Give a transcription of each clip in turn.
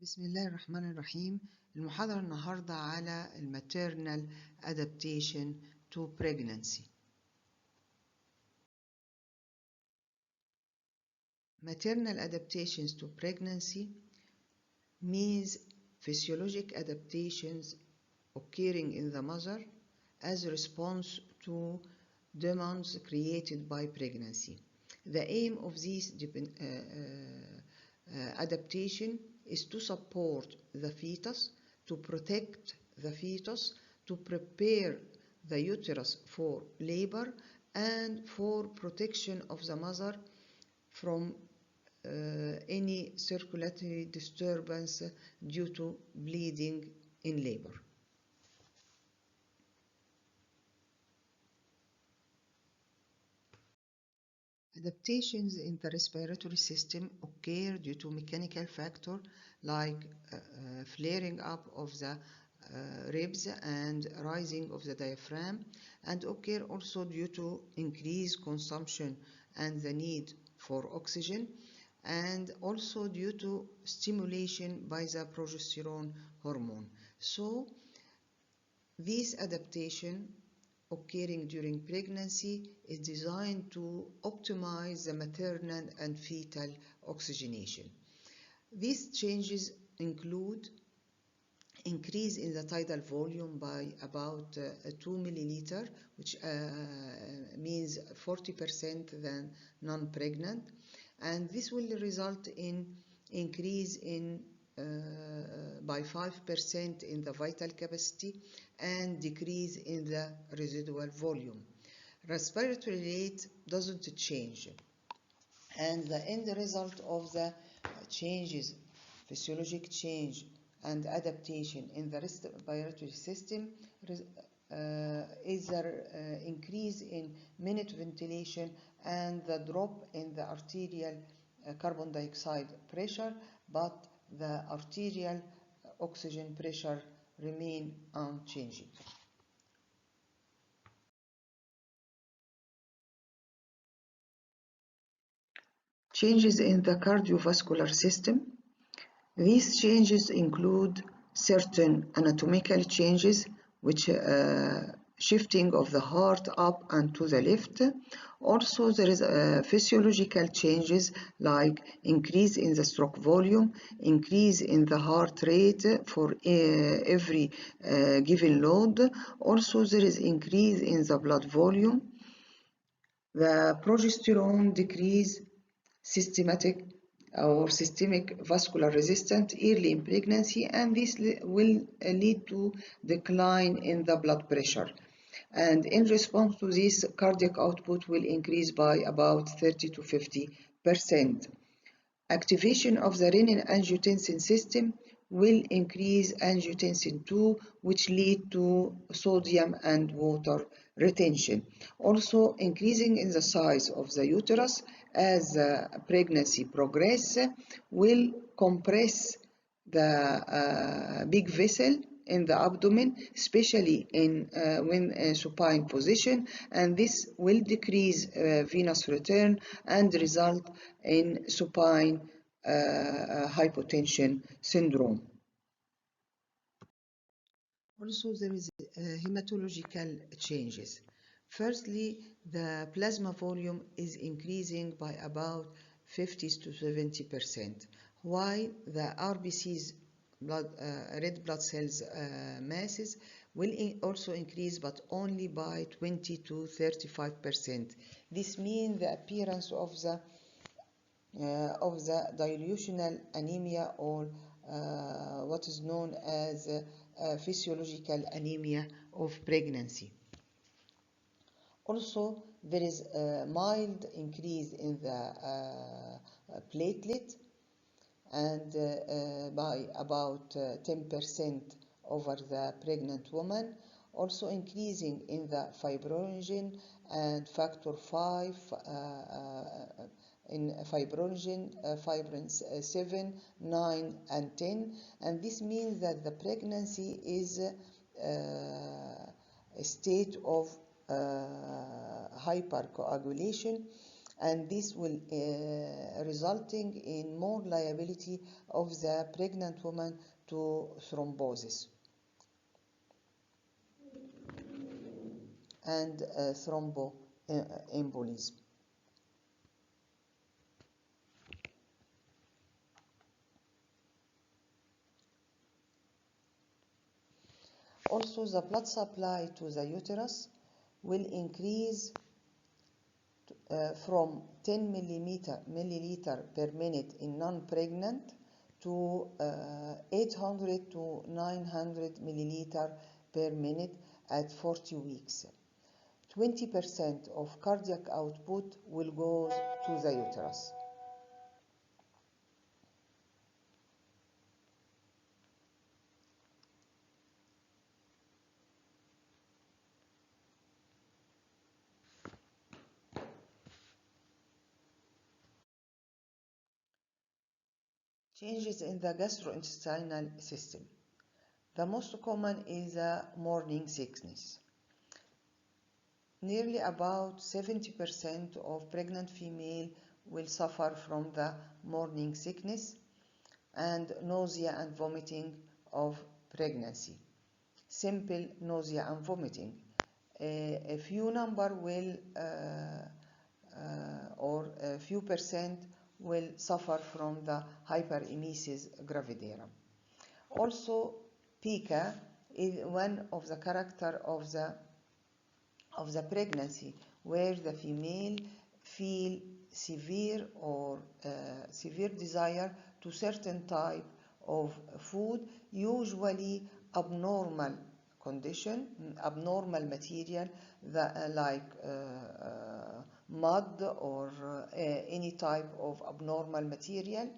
بسم الله الرحمن الرحيم. المحاضرة النهاردة على Maternal Adaptation to Pregnancy. Maternal adaptations to pregnancy means physiologic adaptations occurring in the mother as a response to demands created by pregnancy. The aim of this adaptation is to support the fetus, to protect the fetus, to prepare the uterus for labor, and for protection of the mother from any circulatory disturbance due to bleeding in labor. Adaptations in the respiratory system occur due to mechanical factors like flaring up of the ribs and rising of the diaphragm, and occur also due to increased consumption and the need for oxygen, and also due to stimulation by the progesterone hormone. So this adaptation occurring during pregnancy is designed to optimize the maternal and fetal oxygenation. These changes include increase in the tidal volume by about 2 milliliter, which means 40% than non-pregnant, and this will result in increase in by 5% in the vital capacity and decrease in the residual volume. Respiratory rate doesn't change, and the end result of the changes, physiologic change and adaptation in the respiratory system is the increase in minute ventilation and the drop in the arterial carbon dioxide pressure, but the arterial oxygen pressure remain unchanged. Changes in the cardiovascular system. These changes include certain anatomical changes, which shifting of the heart up and to the left. Also, there is physiological changes like increase in the stroke volume, increase in the heart rate for every given load. Also, there is increase in the blood volume. The progesterone decrease, systemic vascular resistance early in pregnancy, and this will lead to decline in the blood pressure. And in response to this, cardiac output will increase by about 30 to 50%. Activation of the renin-angiotensin system will increase angiotensin II, which lead to sodium and water retention. Also, increasing in the size of the uterus as pregnancy progresses will compress the big vessel in the abdomen, especially when supine position, and this will decrease venous return and result in supine hypotension syndrome. Also, there is hematological changes. Firstly, the plasma volume is increasing by about 50 to 70%, while the RBCs, red blood cells masses, will also increase, but only by 20 to 35%. This means the appearance of the dilutional anemia, or what is known as physiological anemia of pregnancy. Also, there is a mild increase in the platelet, and by about 10% over the pregnant woman. Also increasing in the fibrinogen and factor 5 in fibrinogen, fibrin 7, 9, and 10. And this means that the pregnancy is a state of hypercoagulation, and this will resulting in more liability of the pregnant woman to thrombosis and thromboembolism. Also, the blood supply to the uterus will increase from 10 milliliter per minute in non-pregnant to 800 to 900 milliliter per minute at 40 weeks. 20% of cardiac output will go to the uterus. Changes in the gastrointestinal system. The most common is morning sickness. Nearly about 70% of pregnant female will suffer from the morning sickness and nausea and vomiting of pregnancy. Simple nausea and vomiting. A few number will or a few percent will suffer from the hyperemesis gravidarum. Also, pica is one of the character of the pregnancy, where the female feel severe desire to certain type of food, usually abnormal condition, abnormal material like mud or any type of abnormal material.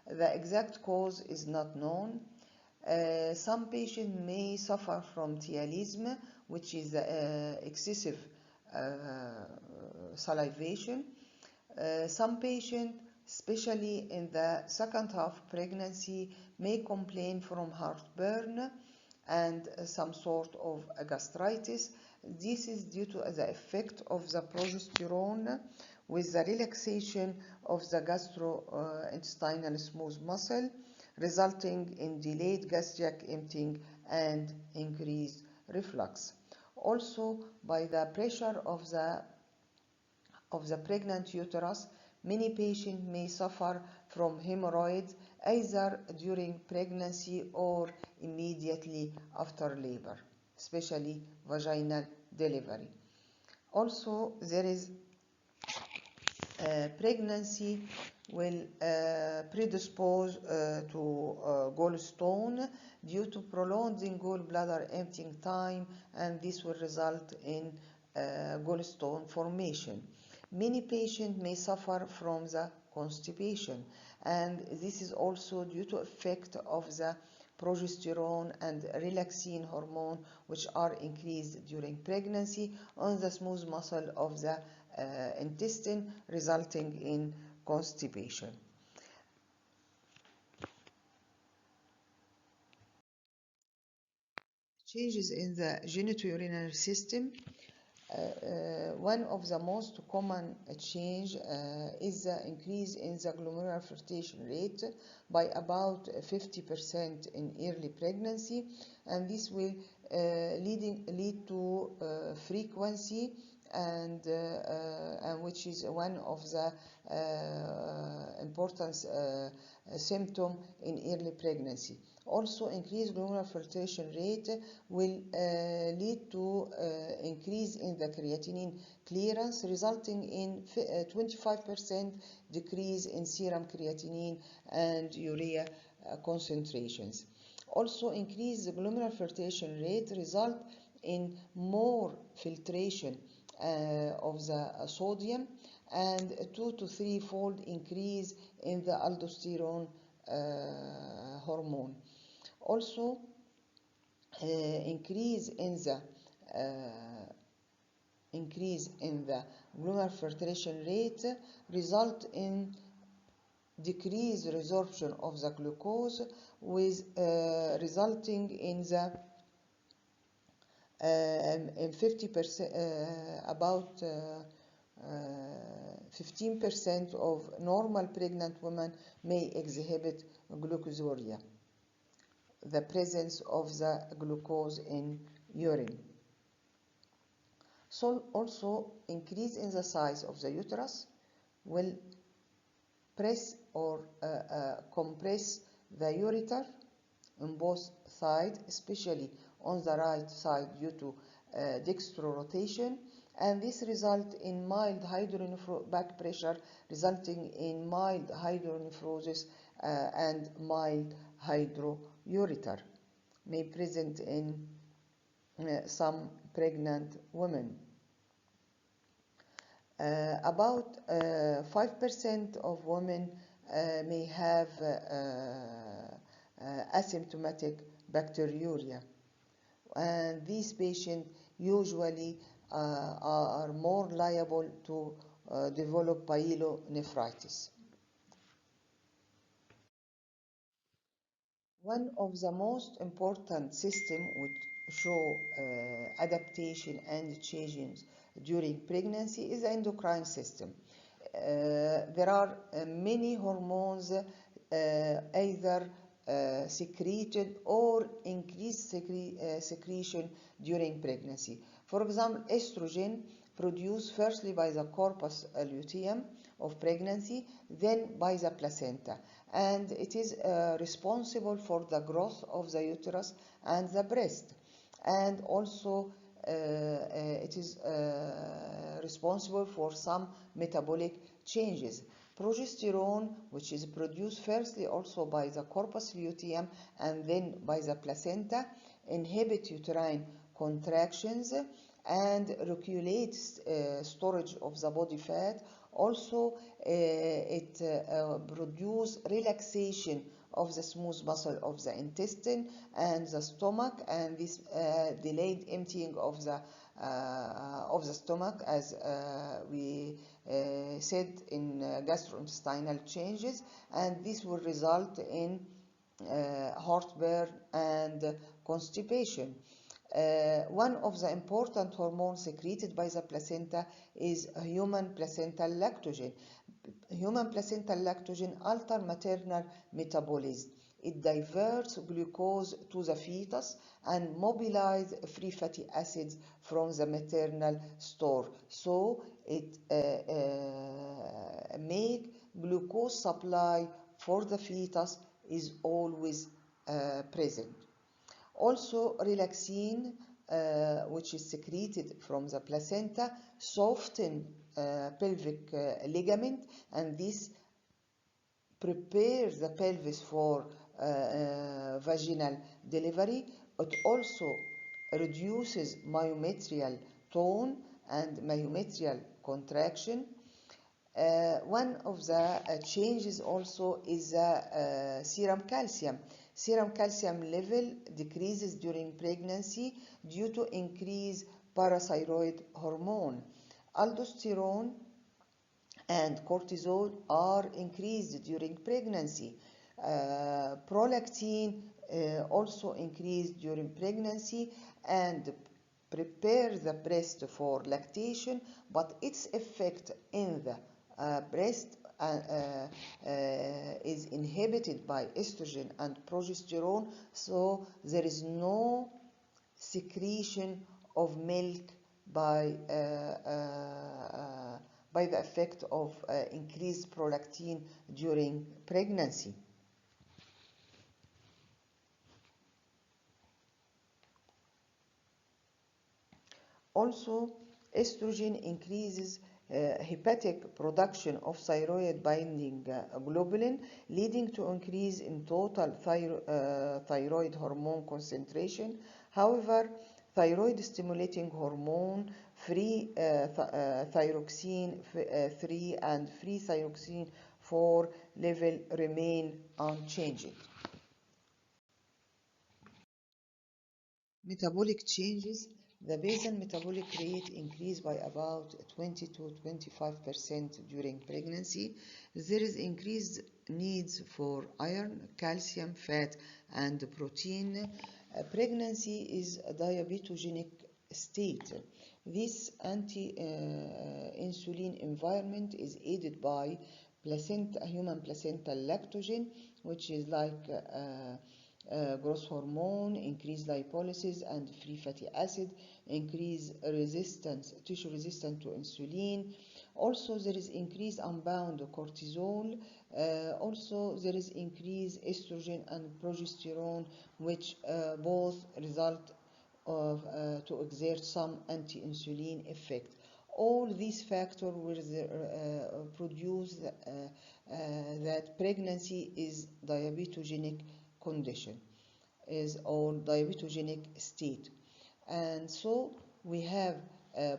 The exact cause is not known. Some patients may suffer from thialism, which is excessive salivation. Some patients, especially in the second half pregnancy, may complain from heartburn and some sort of gastritis. This is due to the effect of the progesterone with the relaxation of the gastrointestinal smooth muscle, resulting in delayed gastric emptying and increased reflux. Also, by the pressure of the pregnant uterus, many patients may suffer from hemorrhoids either during pregnancy or immediately after labor, especially vaginal delivery. Also, there is pregnancy will predispose to gallstone due to prolonged gallbladder emptying time, and this will result in gallstone formation. Many patients may suffer from the constipation, and this is also due to effect of the progesterone and relaxin hormone, which are increased during pregnancy on the smooth muscle of the intestine, resulting in constipation. Changes in the genitourinary system. One of the most common change is the increase in the glomerular filtration rate by about 50% in early pregnancy, and this will lead to frequency and which is one of the important symptom in early pregnancy. Also, increased glomerular filtration rate will lead to increase in the creatinine clearance, resulting in 25% decrease in serum creatinine and urea concentrations. Also, increased glomerular filtration rate result in more filtration of the sodium and 2 to 3 fold increase in the aldosterone hormone. Also, increase in the glomerular filtration rate result in decreased resorption of the glucose, with resulting in the 50% about 15% of normal pregnant women may exhibit glucosuria, the presence of the glucose in urine. So also increase in the size of the uterus will press or compress the ureter on both sides, especially on the right side due to dextrorotation, and this results in mild back pressure, resulting in mild hydronephrosis and mild hydroureter may present in some pregnant women. About 5% of women may have asymptomatic bacteriuria, and these patients usually are more liable to develop pyelonephritis. One of the most important systems which show adaptation and changes during pregnancy is the endocrine system. There are many hormones either secreted or increased secretion during pregnancy. For example, estrogen produced firstly by the corpus luteum of pregnancy, then by the placenta, and it is responsible for the growth of the uterus and the breast, and also it is responsible for some metabolic changes. Progesterone, which is produced firstly also by the corpus luteum and then by the placenta, inhibits uterine contractions and regulates storage of the body fat. Also, it produces relaxation of the smooth muscle of the intestine and the stomach, and this delayed emptying of the stomach, as we said in gastrointestinal changes, and this will result in heartburn and constipation. One of the important hormones secreted by the placenta is human placental lactogen. Human placental lactogen alters maternal metabolism. It diverts glucose to the fetus and mobilizes free fatty acids from the maternal store. So it makes glucose supply for the fetus is always present. Also, relaxin, which is secreted from the placenta, softens pelvic ligament, and this prepares the pelvis for vaginal delivery. It also reduces myometrial tone and myometrial contraction. One of the changes also is the serum calcium. Serum calcium level decreases during pregnancy due to increased parathyroid hormone. Aldosterone and cortisol are increased during pregnancy. Prolactin also increased during pregnancy and prepares the breast for lactation, but its effect in the breast is inhibited by estrogen and progesterone, so there is no secretion of milk by the effect of increased prolactin during pregnancy. Also, estrogen increases hepatic production of thyroid binding globulin, leading to increase in total thyroid hormone concentration. However, thyroid stimulating hormone, free thyroxine 3 and free thyroxine 4 level remain unchanged. Metabolic changes. The basal metabolic rate increased by about 20 to 25% during pregnancy. There is increased needs for iron, calcium, fat, and protein. Pregnancy is a diabetogenic state. This anti-insulin environment is aided by human placental lactogen, which is like growth hormone, increased lipolysis and free fatty acid, increase resistance, tissue resistant to insulin. Also, there is increased unbound cortisol. Also, there is increased estrogen and progesterone, which both result to exert some anti-insulin effect. All these factors will produce that pregnancy is diabetogenic condition or diabetogenic state. And so we have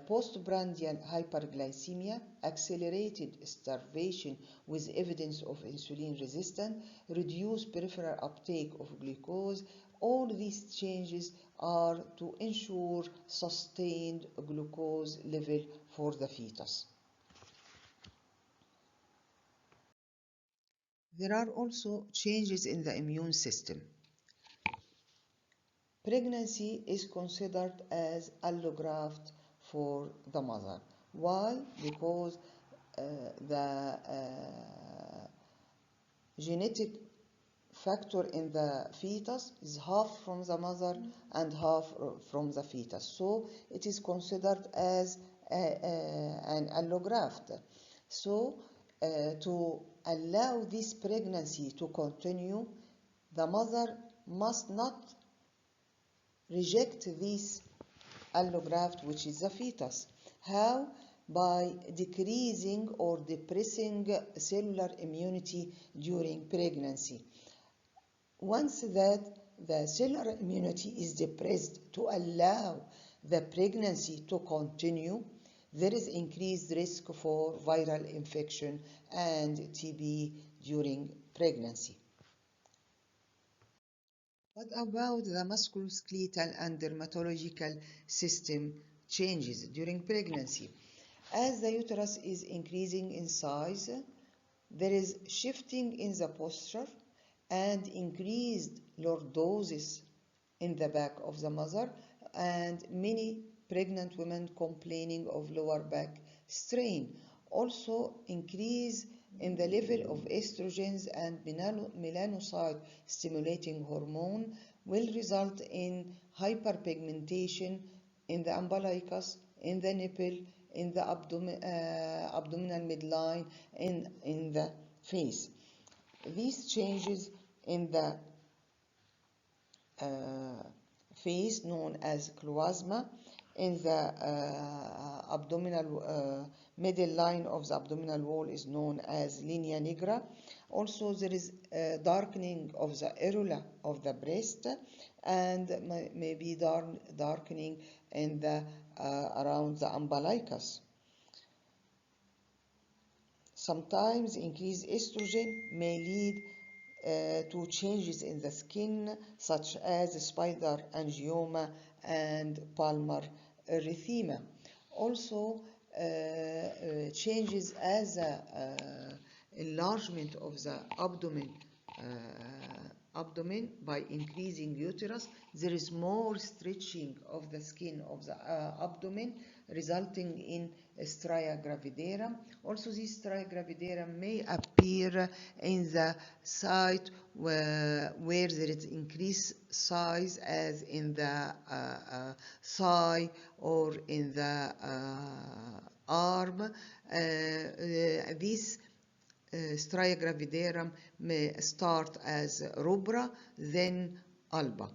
postprandial hyperglycemia, accelerated starvation with evidence of insulin resistance, reduced peripheral uptake of glucose. All these changes are to ensure sustained glucose level for the fetus. There are also changes in the immune system. Pregnancy is considered as allograft for the mother. Why? Because the genetic factor in the fetus is half from the mother and half from the fetus. So it is considered as an allograft. So to allow this pregnancy to continue, the mother must not reject this allograft, which is the fetus. How? By decreasing or depressing cellular immunity during pregnancy. Once that the cellular immunity is depressed to allow the pregnancy to continue, there is increased risk for viral infection and TB during pregnancy. What about the musculoskeletal and dermatological system changes during pregnancy? As the uterus is increasing in size, there is shifting in the posture and increased lordosis in the back of the mother, and many pregnant women complaining of lower back strain. Also, increase in the level of estrogens and melanocyte stimulating hormone will result in hyperpigmentation in the umbilicus, in the nipple, in the abdominal midline, in the face. These changes in the face, known as chloasma, in the abdominal middle line of the abdominal wall is known as linea nigra. Also, there is darkening of the areola of the breast, and maybe darkening in the around the umbilicus. Sometimes increased estrogen may lead to changes in the skin, such as spider angioma and palmar erythema. Also, changes as enlargement of the abdomen by increasing uterus. There is more stretching of the skin of the abdomen, resulting in stria gravidarum. Also, this stria gravidarum may appear in the site where there is increased size, as in the thigh or in the arm. This stria gravidarum may start as rubra, then alba.